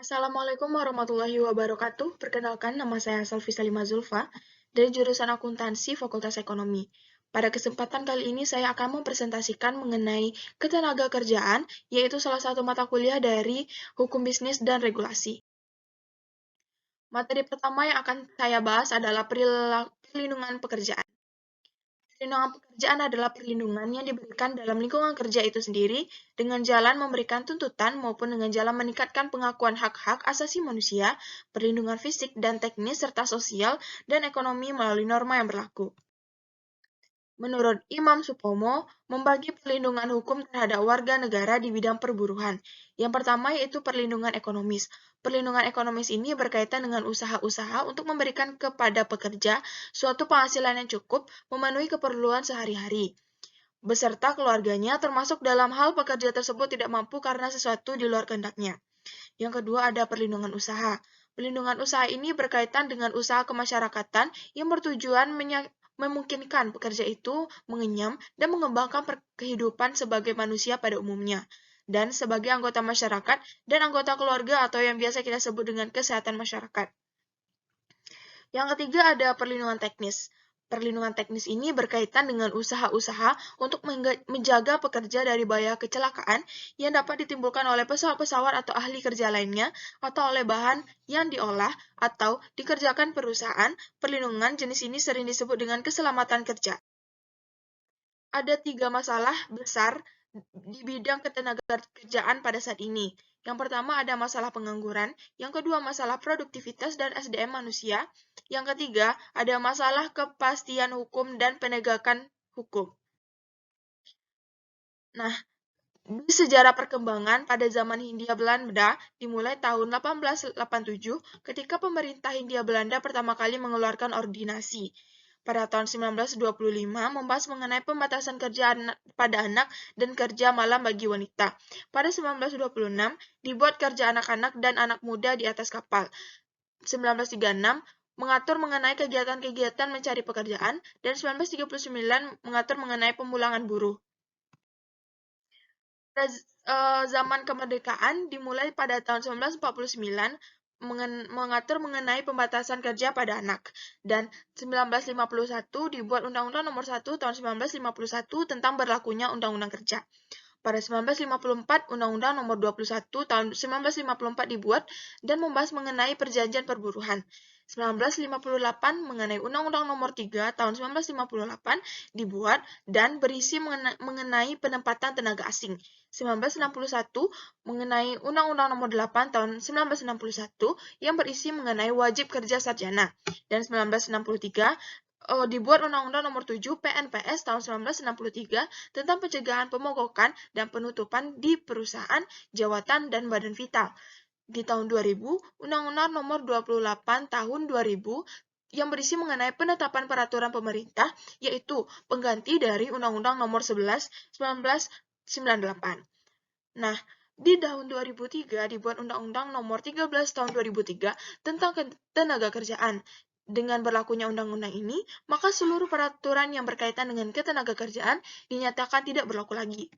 Assalamualaikum warahmatullahi wabarakatuh. Perkenalkan, nama saya Salvi Salima Zulfa dari jurusan Akuntansi Fakultas Ekonomi. Pada kesempatan kali ini saya akan mempresentasikan mengenai ketenagakerjaan, yaitu salah satu mata kuliah dari Hukum Bisnis dan Regulasi. Materi pertama yang akan saya bahas adalah perlindungan pekerjaan. Perlindungan pekerjaan adalah perlindungan yang diberikan dalam lingkungan kerja itu sendiri dengan jalan memberikan tuntutan maupun dengan jalan meningkatkan pengakuan hak-hak asasi manusia, perlindungan fisik dan teknis serta sosial dan ekonomi melalui norma yang berlaku. Menurut Imam Supomo, membagi perlindungan hukum terhadap warga negara di bidang perburuhan. Yang pertama yaitu perlindungan ekonomis. Perlindungan ekonomis ini berkaitan dengan usaha-usaha untuk memberikan kepada pekerja suatu penghasilan yang cukup memenuhi keperluan sehari-hari, beserta keluarganya, termasuk dalam hal pekerja tersebut tidak mampu karena sesuatu di luar kehendaknya. Yang kedua ada perlindungan usaha. Perlindungan usaha ini berkaitan dengan usaha kemasyarakatan yang bertujuan memungkinkan pekerja itu mengenyam dan mengembangkan kehidupan sebagai manusia pada umumnya, dan sebagai anggota masyarakat dan anggota keluarga atau yang biasa kita sebut dengan kesehatan masyarakat. Yang ketiga ada perlindungan teknis. Perlindungan teknis ini berkaitan dengan usaha-usaha untuk menjaga pekerja dari bahaya kecelakaan yang dapat ditimbulkan oleh pesawat-pesawat atau ahli kerja lainnya, atau oleh bahan yang diolah atau dikerjakan perusahaan. Perlindungan jenis ini sering disebut dengan keselamatan kerja. Ada 3 masalah besar di bidang ketenagakerjaan pada saat ini. Yang pertama ada masalah pengangguran, yang kedua masalah produktivitas dan SDM manusia, yang ketiga ada masalah kepastian hukum dan penegakan hukum. Nah, di sejarah perkembangan pada zaman Hindia Belanda dimulai tahun 1887 ketika pemerintah Hindia Belanda pertama kali mengeluarkan ordinasi. Pada tahun 1925 membahas mengenai pembatasan kerja pada anak dan kerja malam bagi wanita. Pada 1926 dibuat kerja anak-anak dan anak muda di atas kapal. 1936 mengatur mengenai kegiatan-kegiatan mencari pekerjaan, dan 1939 mengatur mengenai pemulangan buruh. Zaman kemerdekaan dimulai pada tahun 1949 mengatur mengenai pembatasan kerja pada anak, dan 1951 dibuat Undang-Undang Nomor 1 Tahun 1951 tentang berlakunya Undang-Undang Kerja. Pada 1954, Undang-Undang Nomor 21 Tahun 1954 dibuat dan membahas mengenai perjanjian perburuhan. 1958 mengenai Undang-Undang Nomor 3 Tahun 1958 dibuat dan berisi mengenai penempatan tenaga asing. 1961 mengenai Undang-Undang Nomor 8 Tahun 1961 yang berisi mengenai wajib kerja sarjana. Dan 1963 dibuat Undang-Undang Nomor 7 PNPS tahun 1963 tentang pencegahan pemogokan dan penutupan di perusahaan, jawatan, dan badan vital. Di tahun 2000, Undang-Undang Nomor 28 Tahun 2000 yang berisi mengenai penetapan peraturan pemerintah, yaitu pengganti dari Undang-Undang Nomor 11 1998. Nah, di tahun 2003 dibuat Undang-Undang Nomor 13 Tahun 2003 tentang ketenaga kerjaan. Dengan berlakunya undang-undang ini, maka seluruh peraturan yang berkaitan dengan ketenaga kerjaan dinyatakan tidak berlaku lagi.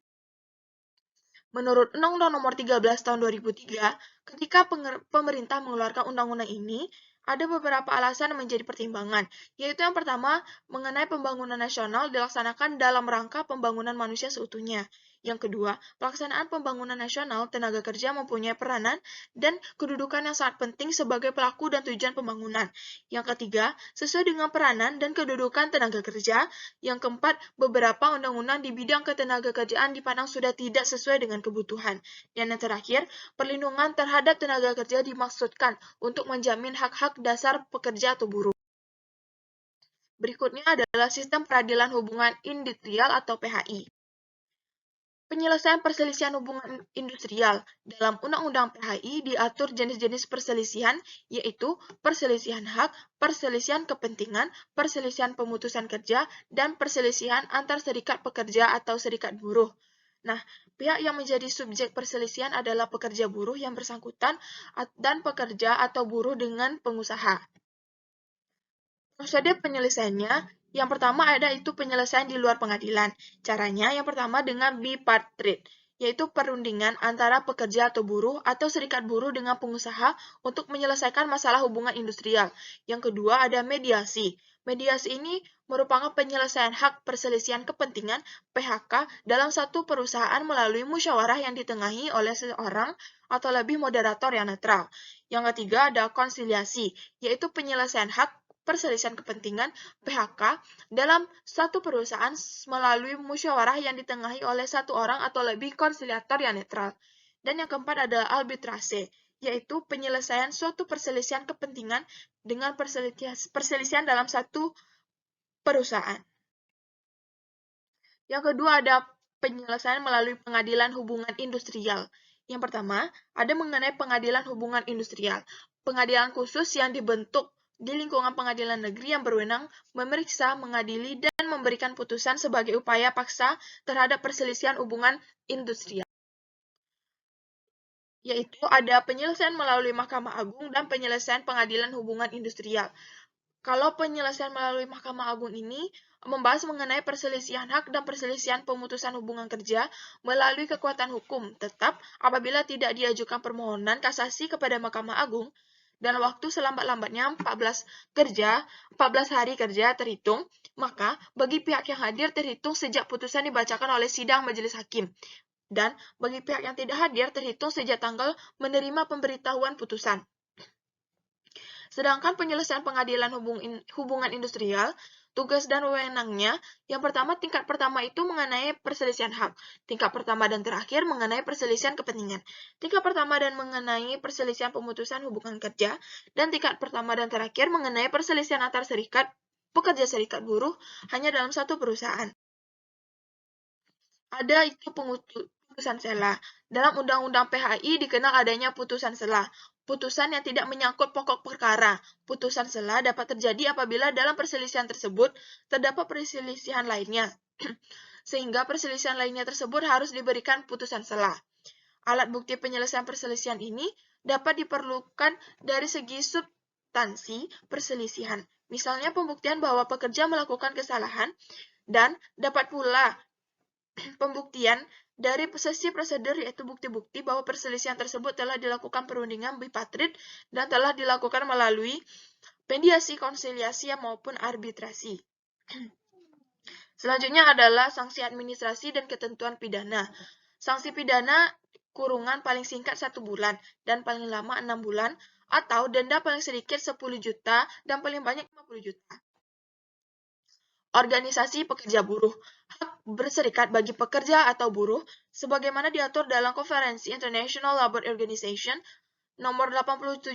Menurut Undang-Undang Nomor 13 Tahun 2003, ketika pemerintah mengeluarkan undang-undang ini, ada beberapa alasan yang menjadi pertimbangan, yaitu yang pertama, mengenai pembangunan nasional dilaksanakan dalam rangka pembangunan manusia seutuhnya. Yang kedua, pelaksanaan pembangunan nasional, tenaga kerja mempunyai peranan dan kedudukan yang sangat penting sebagai pelaku dan tujuan pembangunan. Yang ketiga, sesuai dengan peranan dan kedudukan tenaga kerja. Yang keempat, beberapa undang-undang di bidang ketenaga kerjaan dipandang sudah tidak sesuai dengan kebutuhan. Dan yang terakhir, perlindungan terhadap tenaga kerja dimaksudkan untuk menjamin hak-hak dasar pekerja atau buruh. Berikutnya adalah sistem peradilan hubungan industrial atau PHI. Penyelesaian perselisihan hubungan industrial. Dalam Undang-Undang PHI diatur jenis-jenis perselisihan, yaitu perselisihan hak, perselisihan kepentingan, perselisihan pemutusan kerja, dan perselisihan antar serikat pekerja atau serikat buruh. Nah, pihak yang menjadi subjek perselisihan adalah pekerja buruh yang bersangkutan dan pekerja atau buruh dengan pengusaha. Prosedur penyelesaiannya, yang pertama ada itu penyelesaian di luar pengadilan. Caranya yang pertama dengan bipartit, yaitu perundingan antara pekerja atau buruh atau serikat buruh dengan pengusaha untuk menyelesaikan masalah hubungan industrial. Yang kedua ada mediasi. Mediasi ini merupakan penyelesaian hak perselisihan kepentingan (PHK) dalam satu perusahaan melalui musyawarah yang ditengahi oleh seorang atau lebih moderator yang netral. Yang ketiga ada konsiliasi, yaitu penyelesaian hak perselisihan kepentingan (PHK) dalam satu perusahaan melalui musyawarah yang ditengahi oleh satu orang atau lebih konsiliator yang netral. Dan yang keempat adalah arbitrase, yaitu penyelesaian suatu perselisihan kepentingan dengan perselisihan dalam satu perusahaan. Yang kedua ada penyelesaian melalui pengadilan hubungan industrial. Yang pertama, ada mengenai pengadilan hubungan industrial. Pengadilan khusus yang dibentuk di lingkungan pengadilan negeri yang berwenang memeriksa, mengadili, dan memberikan putusan sebagai upaya paksa terhadap perselisihan hubungan industrial. Yaitu ada penyelesaian melalui Mahkamah Agung dan penyelesaian pengadilan hubungan industrial. Kalau penyelesaian melalui Mahkamah Agung ini membahas mengenai perselisihan hak dan perselisihan pemutusan hubungan kerja melalui kekuatan hukum, tetap apabila tidak diajukan permohonan kasasi kepada Mahkamah Agung dan waktu selambat-lambatnya 14 hari kerja terhitung, maka bagi pihak yang hadir terhitung sejak putusan dibacakan oleh sidang majelis hakim. Dan bagi pihak yang tidak hadir terhitung sejak tanggal menerima pemberitahuan putusan. Sedangkan penyelesaian pengadilan hubungan industrial, tugas dan wewenangnya, yang pertama tingkat pertama itu mengenai perselisihan hak, tingkat pertama dan terakhir mengenai perselisihan kepentingan, tingkat pertama dan mengenai perselisihan pemutusan hubungan kerja, dan tingkat pertama dan terakhir mengenai perselisihan antar serikat, pekerja serikat buruh hanya dalam satu perusahaan. Ada itu putusan sela. Dalam Undang-Undang PHI dikenal adanya putusan sela. Putusan yang tidak menyangkut pokok perkara. Putusan sela dapat terjadi apabila dalam perselisihan tersebut terdapat perselisihan lainnya. Sehingga perselisihan lainnya tersebut harus diberikan putusan sela. Alat bukti penyelesaian perselisihan ini dapat diperlukan dari segi substansi perselisihan. Misalnya pembuktian bahwa pekerja melakukan kesalahan dan dapat pula pembuktian dari sesi prosedur yaitu bukti-bukti bahwa perselisihan tersebut telah dilakukan perundingan bipartit dan telah dilakukan melalui mediasi, konsiliasi, maupun arbitrasi. Selanjutnya adalah sanksi administrasi dan ketentuan pidana. Sanksi pidana kurungan paling singkat 1 bulan dan paling lama 6 bulan atau denda paling sedikit 10 juta dan paling banyak 50 juta. Organisasi pekerja buruh, hak berserikat bagi pekerja atau buruh, sebagaimana diatur dalam Konferensi International Labour Organization nomor 87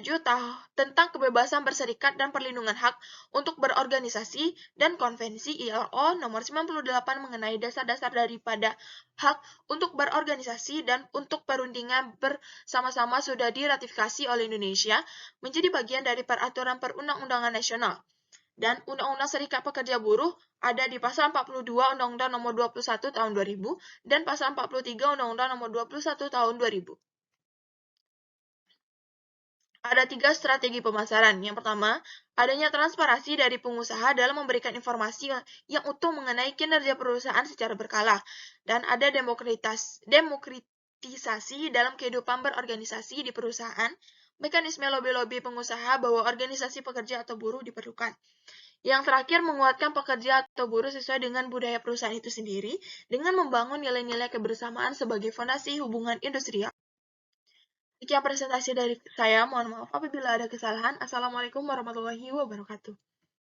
tentang kebebasan berserikat dan perlindungan hak untuk berorganisasi dan Konvensi ILO nomor 98 mengenai dasar-dasar daripada hak untuk berorganisasi dan untuk perundingan bersama-sama sudah diratifikasi oleh Indonesia menjadi bagian dari peraturan perundang-undangan nasional. Dan Undang-Undang Serikat Pekerja Buruh ada di pasal 42 Undang-Undang nomor 21 tahun 2000 dan pasal 43 Undang-Undang nomor 21 tahun 2000. Ada 3 strategi pemasaran. Yang pertama, adanya transparansi dari pengusaha dalam memberikan informasi yang utuh mengenai kinerja perusahaan secara berkala. Dan ada demokratisasi dalam kehidupan berorganisasi di perusahaan, mekanisme lobby-lobby pengusaha bahwa organisasi pekerja atau buruh diperlukan. Yang terakhir, menguatkan pekerja atau buruh sesuai dengan budaya perusahaan itu sendiri dengan membangun nilai-nilai kebersamaan sebagai fondasi hubungan industrial. Sekian presentasi dari saya. Mohon maaf apabila ada kesalahan. Assalamualaikum warahmatullahi wabarakatuh.